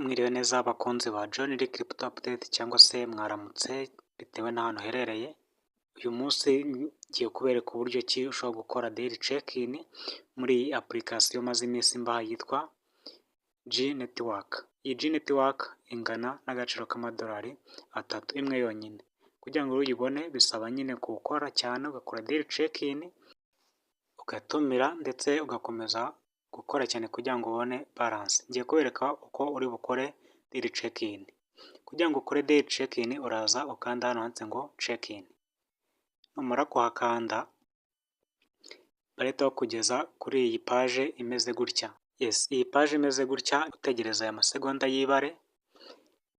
Mwiriwe neza abakunzi ba John Lee Crypto Update cyangwa se mwaramutse bitewe n'ahantu uherereye. Uyu munsi ngiye kubereka uburyo ki ushobora gukora daily check-in muri iyi application maze iminsi mbaha yitwa G-Network. Iyi G-Network ingana n'agaciro k'amadolari 3 imwe yonyine. Kugira ngo uyibone bisaba nyine kuwukora cyane ugakora daily check-in, ugatumira ndetse ugakomeza gukora cyane kugira ngo ubone balance. Ngiye kubereka uko uri bukore daily check-in. Kugira ngo ukore daily check-in uraza ukanda hano handitse ngo check-in. Numara kuhakanda barahita bakugeza kuri iyi page imeze gutya. Yes, iyi page imeze gutya utegereza aya masegonda y'ibare.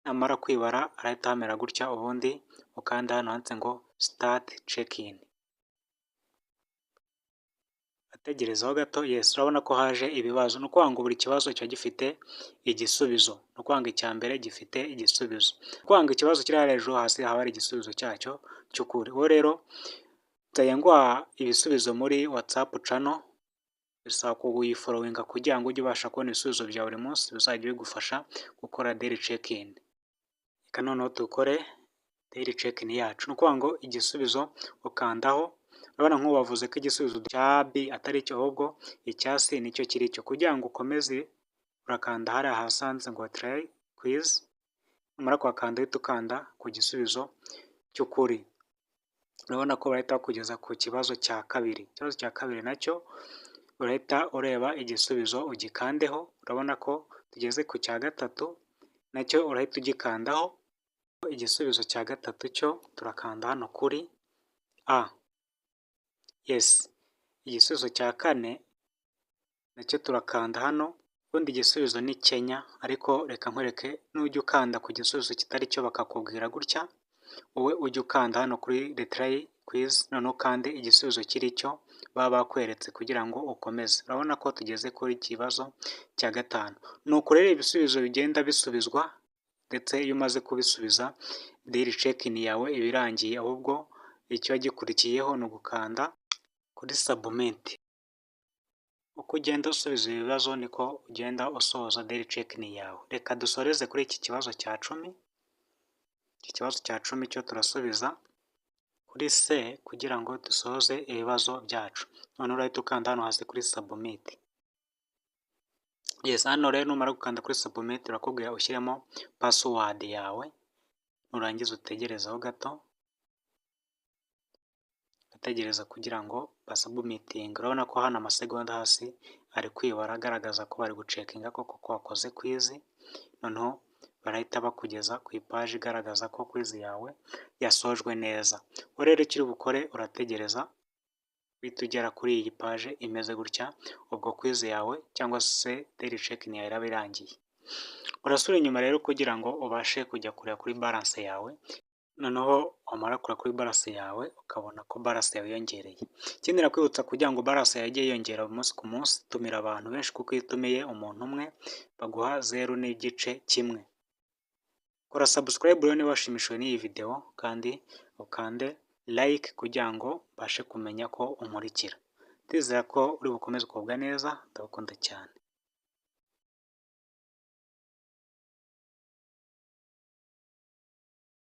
Namara kwibara arahita hamera gutya ubundi ukanda hano handitse ngo start check-in. Ategerezaho gato. Yes, urabona ko haje ibibazo. Ni ukuvuga ngo buri kibazo kiba gifite igisubizo. Ni ukuvuga ngo icya mbere gifite igisubizo. Ni ukuvuga ngo ikibazo kiri hariya hejuru hasi haba hari igisubizo cyacyo cy'ukuri. Wowe rero nzajya nguha ibisubizo muri WhatsApp channel, bisaba kuyifolowinga kugira ngo ujye ubasha kubona ibisubizo bya buri munsi bizajya bigufasha gukora daily check-in. Reka noneho dukore daily check-in yacu. Ni ukuvuga ngo igisubizo ukandaho. Urabona nk'ubu bavuze ko igisubizo cya B atari cyo ahubwo icya C nicyo kiri cyo. Kugira ngo ukomeze urakanda hariya hasi handitse ngo try quiz. Numara kuhakanda uhita ukanda ku gisubizo cy'ukuri. Urabona ko bahita bakugeza ku kibazo cya kabiri. Ikibazo cya kabiri nacyo urahita ureba igisubizo ugikandeho. Urabona ko tugeze ku cya gatatu, nacyo urahita ugikandaho. Igisubizo cya gatatu cyo turakanda hano kuri A. Yes, igisubizo cya kane nacyo turakanda hano. Ubundi igisubizo ni Kenya, ariko reka nkwereke nujya ukanda ku gisubizo kitari cyo bakakubwira gutya, wowe ujya ukanda hano kuri retry quiz noneho ukande igisubizo kiri cyo baba bakweretse kugira ngo ukomeze. Urabona ko tugeze kuri kibazo cya gatanu. Ni uko rero ibisubizo bigenda bisubizwa, ndetse iyo umaze kubisubiza daily check-in yawe iba irangiye, ahubwo icyo gikurikiyeho ni ugukanda kuri submit. Uko ugenda usubiza ibibazo niko ugenda usohoza daily check-in yawe. Reka dusoreze kuri iki kibazo cya 10. Iki kibazo cya 10 cyo turasubiza kuri C kugira ngo dusoze ibibazo byacu. None urahita ukanda hano hasi kuri submit. Yes, hano rero numara gukanda kuri submit urakubwira ushyiremo password yawe, nurangiza utegerezaho gato. Utegereza kugira ngo basubmiting. Urabona ko hano amasegonda hasi ari kwibara agaragaza ko bari gucekinga koko ko wakoze quiz. Noneho barahita bakugeza ku ipaji igaragaza ko quiz yawe yasojwe neza. Wowe rero icyo uri bukore urategereza uhita ugera kuri iyi paje imeze gutya, ubwo quiz yawe cyangwa se daily check-in yawe iraba irangiye. Urasubira inyuma rero kugira ngo ubashe kujya kureba kuri balance yawe. Noneho wamara kureba kuri balance yawe ukabona ko balance yawe yiyongereye. Ikindi nakwibutsa kugira ngo balance yawe ijye yiyongera umunsi ku munsi, tumira abantu benshi, kuko iyo utumiye umuntu umwe baguha 0.1. Kora subscribe rero niba washimishijwe n'iyi video, kandi ukande like kugira ngo mbashe kumenya ko umurikira. Ndizera ko uri bukomeze kugubwa neza. Ndagukunda cyane.